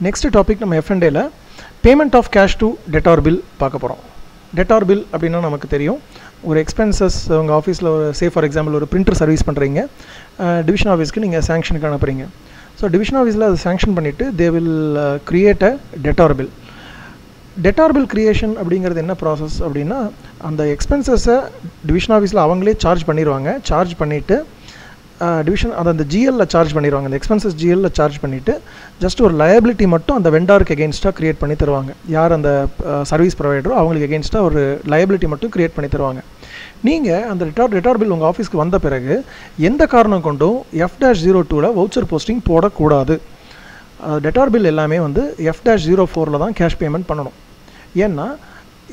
Next topic நம்ம F&Aல payment of cash to டெட்டார் பில் பார்க்க போகிறோம். டெட்டார் பில் அப்படின்னா நமக்கு தெரியும், ஒரு எக்ஸ்பென்சஸ் உங்கள் ஆஃபீஸில் ஒரு ஃபார் எக்ஸாம்பிள் ஒரு பிரிண்டர் சர்வீஸ் பண்ணுறீங்க, டிவிஷன் ஆஃபீஸ்க்கு நீங்கள் சேங்ஷனுக்கு அனுப்புகிறீங்க. ஸோ டிவிஷன் ஆஃபீஸில் அதை சேங்ஷன் பண்ணிவிட்டு தே will create a debtor bill. Debtor bill creation அப்படிங்கிறது என்ன ப்ராசஸ் அப்படின்னா, அந்த எக்ஸ்பென்சஸை டிவிஷன் ஆஃபீஸில் அவங்களே சார்ஜ் பண்ணிடுவாங்க. சார்ஜ் பண்ணிவிட்டு டிவிஷன் அதை அந்த ஜிஎல்ல சார்ஜ் பண்ணிடுவாங்க. அந்த எக்ஸ்பென்சஸ் ஜிஎல்ல சார்ஜ் பண்ணிவிட்டு ஜஸ்ட் ஒரு லயபிலிட்டி மட்டும் அந்த வெண்டாருக்கு எகெயின்ஸ்டாக க்ரியேட் பண்ணி தருவாங்க. யார் அந்த சர்வீஸ் ப்ரொவைடரோ அவங்களுக்கு எகெயின்ஸ்டாக ஒரு லயபிலிட்டி மட்டும் க்ரியேட் பண்ணி தருவாங்க. நீங்கள் அந்த டெட்டார் பில் உங்கள் ஆஃபீஸ்க்கு வந்த பிறகு எந்த காரணம் கொண்டும் F-02ல் வவுச்சர் போஸ்டிங் போடக்கூடாது. டெட்டார் பில் எல்லாமே வந்து F-04ல் தான் கேஷ் பேமெண்ட் பண்ணணும். ஏன்னா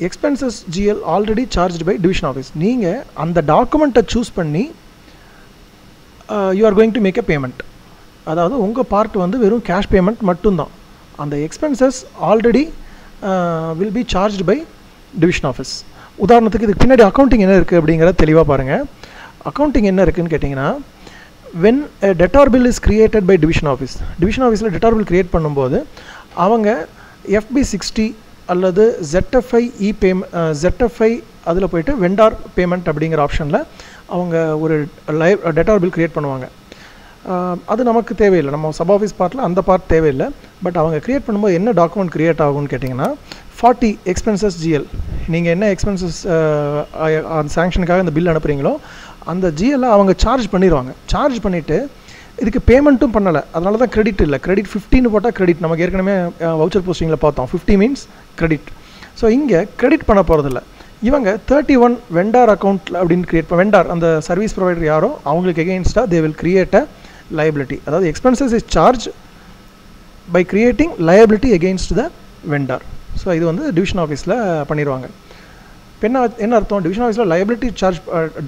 expenses GL already charged by division office. நீங்கள் அந்த டாக்குமெண்ட்டை சூஸ் பண்ணி you are going to make a payment. அதாவது உங்கள் பார்ட் வந்து வெறும் கேஷ் பேமெண்ட் மட்டும்தான். அந்த expenses already will be charged by division office. உதாரணத்துக்கு இதுக்கு பின்னாடி அக்கௌண்டிங் என்ன இருக்குது அப்படிங்கிறத தெளிவாக பாருங்கள். அக்கௌண்டிங் என்ன இருக்குதுன்னு கேட்டிங்கன்னா, when a debtor bill is created by division office, division ஆஃபீஸில் டெட்டார் பில் க்ரியேட் பண்ணும்போது அவங்க FB60 அல்லது ZFI ZFI அதில் போய்ட்டு வெண்டார் பேமெண்ட் அப்படிங்கிற ஆப்ஷனில் அவங்க ஒரு டெட்டார் பில் க்ரியேட் பண்ணுவாங்க. அது நமக்கு தேவையில்லை, நம்ம சப் ஆஃபீஸ் பார்ட்டில் அந்த பார்ட் தேவையில்லை. பட் அவங்க க்ரியேட் பண்ணும்போது என்ன டாக்குமெண்ட் க்ரியேட் ஆகும்னு கேட்டிங்கன்னா, 40 எக்ஸ்பென்சஸ் ஜிஎல். நீங்கள் என்ன எக்ஸ்பென்சஸ் அந்த சேங்ஷனுக்காக அந்த பில் அனுப்புகிறீங்களோ அந்த ஜிஎல்லை அவங்க சார்ஜ் பண்ணிடுவாங்க. சார்ஜ் பண்ணிவிட்டு இதுக்கு பேமெண்ட்டும் பண்ணலை, அதனால தான் கிரெடிட் இல்லை. கிரெடிட் 15 போட்டால் கிரெடிட். நமக்கு ஏற்கனவே வவுச்சர் போஸ்டிங்கில் பார்த்தோம் 50 மீன்ஸ் கிரெடிட். ஸோ இங்கே கிரெடிட் பண்ண போகிறதில்ல. இவங்க 31 வெண்டார் அக்கௌண்ட் அப்படின்னு கிரியேட் வெண்டார் அந்த சர்வீஸ் ப்ரொவைடர் யாரோ அவங்களுக்கு எகெயின்ஸ்டாக they will create a liability. அதாவது expenses is charge by creating liability against the vendor. So இது வந்து டிவிஷன் ஆஃபீஸில் பண்ணிடுவாங்க. இப்போ என்ன அர்த்தம், டிவிஷன் ஆஃபீஸில் லயபிலிட்டி சார்ஜ்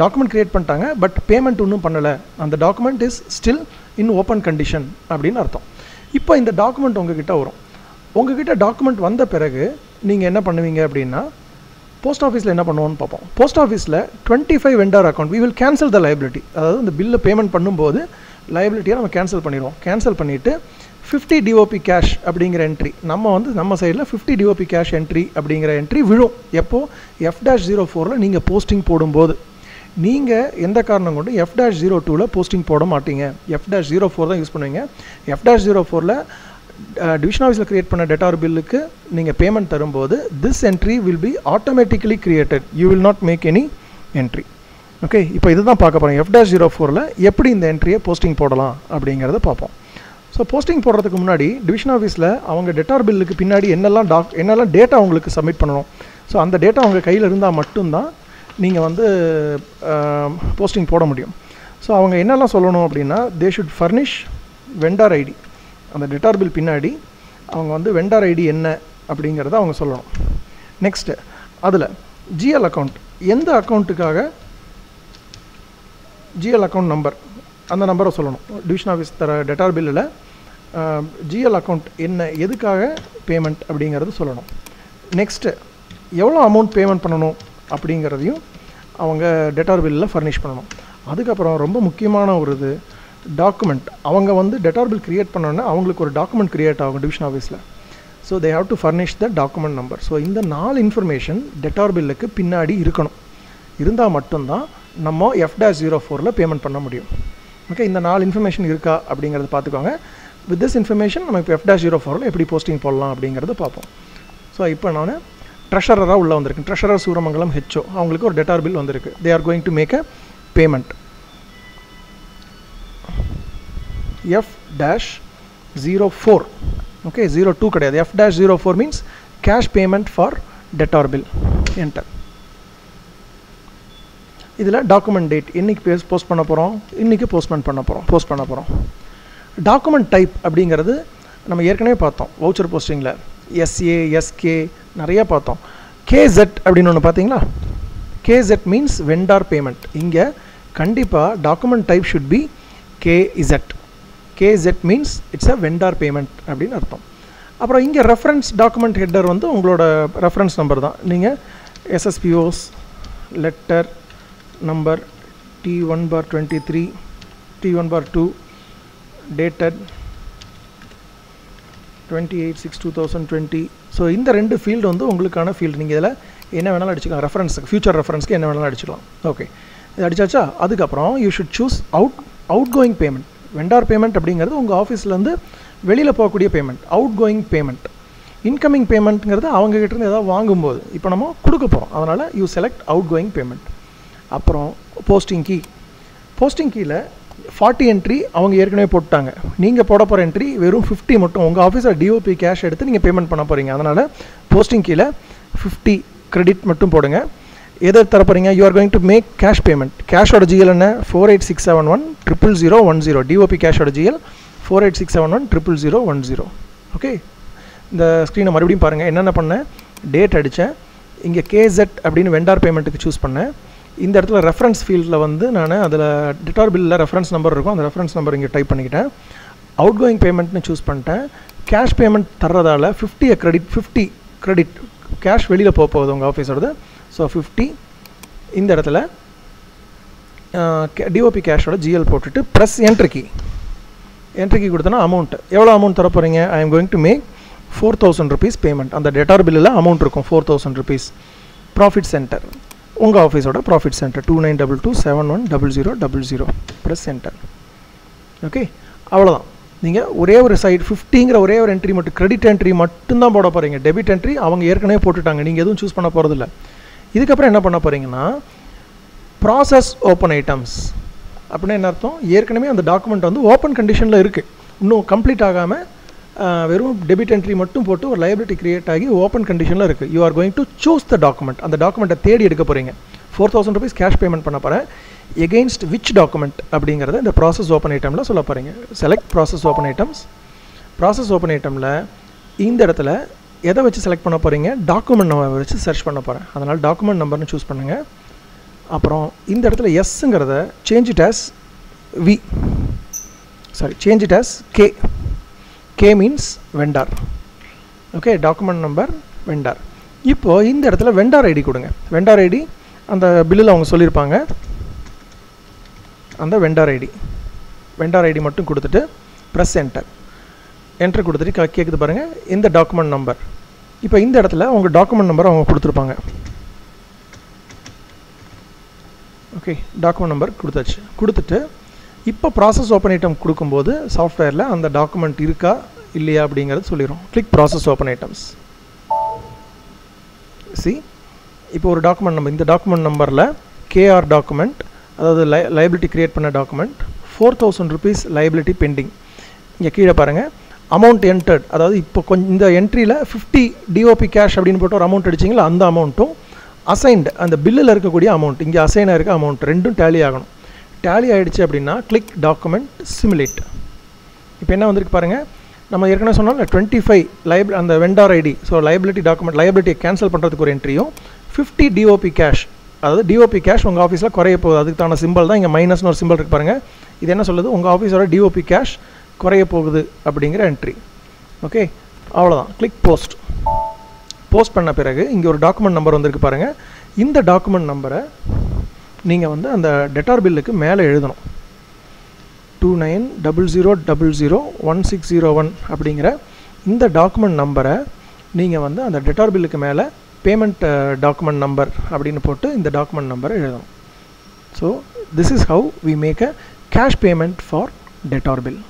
டாக்குமெண்ட் கிரியேட் பண்ணிட்டாங்க, பட் பேமெண்ட் ஒன்றும் பண்ணலை. அந்த document is still in open condition அப்படின்னு அர்த்தம். இப்போ இந்த டாக்குமெண்ட் உங்ககிட்ட வரும். உங்ககிட்ட டாக்குமெண்ட் வந்த பிறகு நீங்கள் என்ன பண்ணுவீங்க அப்படின்னா, போஸ்ட் ஆஃபீஸில் என்ன பண்ணுவோன்னு பார்ப்போம். போஸ்ட் ஆஃபீஸில் 25 vendor account we will cancel the liability. அதாவது இந்த பில்லை பேமெண்ட் பண்ணும்போது லயபிலிட்டியை நம்ம கேன்சல் பண்ணிடுவோம். கேன்சல் பண்ணிவிட்டு 50 DOP கேஷ் அப்படிங்கிற என்ட்ரி நம்ம சைடில் 50 DOP கேஷ் என்ட்ரி அப்படிங்கிற என்ட்ரி விழும். எப்போது F-04ல் நீங்கள் போஸ்டிங் போடும்போது. நீங்கள் எந்த காரணம் கொண்டு F-02ல் போஸ்டிங் போட மாட்டீங்க, F-04 தான் யூஸ் பண்ணுவீங்க. F-04ல் டிவிஷன் ஆஃபீஸில் க்ரியேட் பண்ண டெட்டார் பில்லுக்கு நீங்கள் பேமெண்ட் தரும்போது this entry will be automatically created. You will not make any entry. Okay, இப்போ இதுதான் பார்க்க போகிறோம். F-04ல் எப்படி இந்த என்ட்ரியை போஸ்டிங் போடலாம் அப்படிங்கிறத பார்ப்போம். ஸோ போஸ்டிங் போடுறதுக்கு முன்னாடி டிவிஷன் ஆஃபீஸில் அவங்க டெட்டார் பில்லுக்கு பின்னாடி என்னெல்லாம் டேட்டா அவங்களுக்கு சப்மிட் பண்ணணும். ஸோ அந்த டேட்டா அவங்க கையில் இருந்தால் மட்டும்தான் நீங்கள் வந்து போஸ்டிங் போட முடியும். ஸோ அவங்க என்னெல்லாம் சொல்லணும் அப்படின்னா, they should furnish vendor ID. அந்த டெட்டார் பில் பின்னாடி அவங்க வந்து வெண்டார் ஐடி என்ன அப்படிங்கிறத அவங்க சொல்லணும். நெக்ஸ்ட்டு அதில் ஜிஎல் அக்கௌண்ட், எந்த அக்கௌண்ட்டுக்காக ஜிஎல் அக்கௌண்ட் நம்பர், அந்த நம்பரை சொல்லணும். டிவிஷன் ஆஃபீஸ் தர டெட்டார் பில்லில் ஜிஎல் அக்கௌண்ட் என்ன, எதுக்காக பேமெண்ட் அப்படிங்கிறது சொல்லணும். நெக்ஸ்ட்டு எவ்வளோ அமௌண்ட் பேமெண்ட் பண்ணணும் அப்படிங்கிறதையும் அவங்க டெட்டார் பில்லில் ஃபர்னிஷ் பண்ணணும். அதுக்கப்புறம் ரொம்ப முக்கியமான ஒரு இது டாக்குமெண்ட். அவங்க வந்து டெட்டார் பில் க்ரியேட் பண்ணோன்னா அவங்களுக்கு ஒரு டாக்குமெண்ட் க்ரியேட் ஆகும் டிவிஷன் ஆஃபீஸில். So they have to furnish the document number. So இந்த 4 இன்ஃபர்மேஷன் டெட்டார் பில்லுக்கு பின்னாடி இருக்கணும். இருந்தால் மட்டும்தான் நம்ம F-04ல் பேமெண்ட் பண்ண முடியும். ஓகே, இந்த 4 இன்ஃபர்மேஷன் இருக்கா அப்படிங்கிறத பார்த்துக்கோங்க. வித் திஸ் இன்ஃபர்மேஷன் நம்ம இப்போ F-04ல் எப்படி போஸ்டிங் போடலாம் அப்படிங்கிறத பார்ப்போம். ஸோ இப்போ நான் ட்ரெஷரராக உள்ளே வந்திருக்கேன். ட்ரெஷரர் சூரமங்கலம் HO, அவங்களுக்கு ஒரு டெட்டார் பில் வந்திருக்கு. They are going to make a payment. F-04. Okay, 02 கிடையாது. F-04 means cash payment for debtor bill. Enter. இதில் டாக்குமெண்ட் டேட், இன்றைக்கி போஸ்ட் பண்ண போகிறோம், இன்றைக்கி போஸ்ட் பண்ண போகிறோம். டாக்குமெண்ட் டைப் அப்படிங்கிறது நம்ம ஏற்கனவே பார்த்தோம் வவுச்சர் போஸ்டிங்கில். SA, SK நிறையா பார்த்தோம். KZ அப்படின்னு ஒன்று பார்த்தீங்களா? KZ means vendor payment. இங்கே கண்டிப்பாக document type should be KZ. KZ means it's a vendor payment அப்படின்னு அர்த்தம். அப்புறம் இங்கே ரெஃபரன்ஸ் டாக்குமெண்ட் ஹெட்டர் வந்து உங்களோட ரெஃபரன்ஸ் நம்பர் தான். நீங்கள் SSPOs letter number T1/23 T1/2 dated 28/6/2020. So இந்த ரெண்டு ஃபீல்டு வந்து உங்களுக்கான ஃபீல்டு. நீங்கள் இதில் என்ன வேணாலும் அடிச்சுக்கலாம், ரெஃபரன்ஸுக்கு ஃபியூச்சர் ரெஃபரன்ஸ்க்கு என்ன வேணாலும் அடிச்சுக்கலாம். ஓகே, இது அடிச்சாச்சா? அதுக்கப்புறம் you should choose outgoing payment. Vendor payment அப்படிங்கிறது உங்கள் ஆஃபீஸ்லேருந்து வெளியில் போகக்கூடிய payment, outgoing payment. Incoming பேமெண்ட்டுங்கிறது அவங்ககிட்டருந்து ஏதாவது வாங்கும்போது இப்போ நம்ம கொடுக்க போகிறோம், அதனால் you select outgoing payment. அப்புறம் போஸ்டிங் கீயில் 40 என்ட்ரி அவங்க ஏற்கனவே போட்டாங்க. நீங்கள் போட போகிற என்ட்ரி வெறும் 50 மட்டும். உங்கள் ஆஃபீஸில் டிஓபி கேஷ் எடுத்து நீங்கள் பேமெண்ட் பண்ண போகிறீங்க, அதனால் போஸ்டிங் கீழே 50 கிரெடிட் மட்டும் போடுங்க. எதை தர போகிறீங்க? You are going to make cash payment. கேஷோட ஜிஎல் என்ன? 4867100010. டிஓபி கேஷோட ஜிஎல் 4867100010. ஓகே, இந்த ஸ்க்ரீனை மறுபடியும் பாருங்கள். என்னென்ன பண்ணேன்? டேட் அடித்தேன், இங்கே கேசெட் அப்படின்னு வெண்டார் பேமெண்ட்டுக்கு சூஸ் பண்ணேன். இந்த இடத்துல ரெஃபரன்ஸ் ஃபீல்டில் வந்து நான் அதில் டெட்டார் பில்லில் ரெஃபரன்ஸ் நம்பர் இருக்கும், அந்த ரெஃபரன்ஸ் நம்பர் இங்கே டைப் பண்ணிக்கிட்டேன். அவுட் கோயிங் பேமெண்ட்னு சூஸ் பண்ணிட்டேன். கேஷ் பேமெண்ட் தர்றதால 50 கிரெடிட் கேஷ் வெளியில் போகுது உங்கள் ஆஃபீஸோடது. ஸோ 50 இந்த இடத்துல டிஓபி கேஷோட ஜிஎல் போட்டுட்டு ப்ளஸ் என்ட்ரி கீ கொடுத்தோன்னா அமௌண்ட் எவ்வளோ அமௌண்ட் தர போகிறீங்க? I am going to make 4000 rupees payment. அந்த டெட்டார் பில்லில் அமௌண்ட் இருக்கும் 4000 rupees. ப்ராஃபிட் சென்டர் உங்கள் ஆஃபீஸோட profit centre 2922710000 plus centre. Okay, அவ்வளோதான். நீங்கள் ஒரே ஒரு சைடு 50ங்கிற ஒரே ஒரு என்ட்ரி மட்டும், கிரெடிட் என்ட்ரி மட்டும்தான் போட போகிறீங்க. டெபிட் என்ட்ரி அவங்க ஏற்கனவே போட்டுட்டாங்க, நீங்கள் எதுவும் சூஸ் பண்ண போகிறதில்ல. இதுக்கப்புறம் என்ன பண்ண போகிறீங்கன்னா ப்ராசஸ் ஓப்பன் ஐட்டம்ஸ் அப்படின்னா என்ன அர்த்தம்? ஏற்கனவே அந்த டாக்குமெண்ட் வந்து ஓப்பன் கண்டிஷனில் இருக்குது, இன்னும் கம்ப்ளீட் ஆகாமல் வெறும் டெபிட் என்ட்ரி மட்டும் போட்டு ஒரு லைபிலிட்டி கிரியேட் ஆகி ஓப்பன் கண்டிஷனில் இருக்குது. You are going to choose the document. அந்த டாக்குமெண்ட்டை தேடி எடுக்க போகிறீங்க. 4000 rupees கேஷ் பேமெண்ட் பண்ண போகிறேன். எகெயின்ஸ்ட் விச் டாக்குமெண்ட் அப்படிங்கிறத இந்த ப்ராசஸ் ஓப்பன் ஐட்டமில் சொல்ல போகிறீங்க. Select process open items. Process open ஐட்டமில் இந்த இடத்துல எதை வச்சு செலக்ட் பண்ண போகிறீங்க? டாக்குமெண்ட் நம்பர் வச்சு சர்ச் பண்ண போகிறேன், அதனால் டாக்குமெண்ட் நம்பர்னு சூஸ் பண்ணுங்கள். அப்புறம் இந்த இடத்துல எஸ்ஸுங்கிறத change it as change it as K means vendor. Okay, document number vendor. இப்போது இந்த இடத்துல வெண்டார் ஐடி கொடுங்க. வெண்டார் ஐடி அந்த பில்லில் அவங்க சொல்லியிருப்பாங்க, அந்த வெண்டார் ஐடி மட்டும் கொடுத்துட்டு ப்ரெஸ் என்டர் கொடுத்துட்டு கேட்குது பாருங்கள், இந்த டாக்குமெண்ட் நம்பர். இப்போ இந்த இடத்துல உங்கள் டாக்குமெண்ட் நம்பர் அவங்க கொடுத்துருப்பாங்க. ஓகே, டாக்குமெண்ட் நம்பர் கொடுத்துட்டு இப்போ ப்ராசஸ் ஓப்பன் ஐட்டம் கொடுக்கும்போது சாஃப்ட்வேரில் அந்த டாக்குமெண்ட் இருக்கா இல்லையா அப்படிங்கிறது சொல்லிடும். Click process open items. இப்போ ஒரு டாக்குமெண்ட் நம்பர், இந்த டாக்குமெண்ட் நம்பரில் கேஆர் டாக்குமெண்ட், அதாவது லைபிலிட்டி கிரியேட் பண்ண டாக்குமெண்ட், 4000 rupees லைபிலிட்டி பெண்டிங். இங்கே கீழே பாருங்கள் அமௌண்ட் என்டர்ட், அதாவது இப்போ கொஞ்சம் இந்த என்ட்ரியில் 50 டிஓபி கேஷ் அப்படின்னு போட்டு ஒரு அமௌண்ட் அடிச்சிங்களா, அந்த அமௌண்ட்டும் அசைன்டு அந்த பில்லில் இருக்கக்கூடிய அமௌண்ட், இங்கே அசைனாக இருக்க அமௌண்ட் ரெண்டும் டேலி ஆகணும். டேலி ஆகிடுச்சு அப்படின்னா கிளிக் டாக்குமெண்ட் சிமுலேட். இப்போ என்ன வந்திருக்கு பாருங்கள், நம்ம ஏற்கனவே சொன்னோம் 25 அந்த vendor ID. So liability document, லைபிலிட்டியை கேன்சல் பண்ணுறதுக்கு ஒரு என்ட்ரியும் 50 டிஓபி கேஷ், அதாவது டிஓபி கேஷ் உங்கள் ஆஃபீஸில் குறைய போகுது, அதுக்கான சிம்பிள் தான் இங்கே மைனஸ்னு ஒரு சிம்பிள் இருக்கு பாருங்கள். இது என்ன சொல்லுது? உங்கள் ஆஃபீஸோட டிஓபி கேஷ் குறைய போகுது அப்படிங்கிற என்ட்ரி. ஓகே, அவ்வளோதான். கிளிக் போஸ்ட் பண்ண பிறகு இங்கே ஒரு டாக்குமெண்ட் நம்பர் வந்திருக்கு பாருங்கள். இந்த டாக்குமெண்ட் நம்பரை நீங்கள் வந்து அந்த டெட்டார் பில்லுக்கு மேலே எழுதணும். 2900001601 அப்படிங்கிற இந்த டாக்குமெண்ட் நம்பரை நீங்கள் வந்து அந்த டெட்டார் பில்லுக்கு மேலே பேமெண்ட் டாக்குமெண்ட் நம்பர் அப்படின்னு போட்டு இந்த டாக்குமெண்ட் நம்பரை எழுதணும். So this is how we make a cash payment for debtor bill.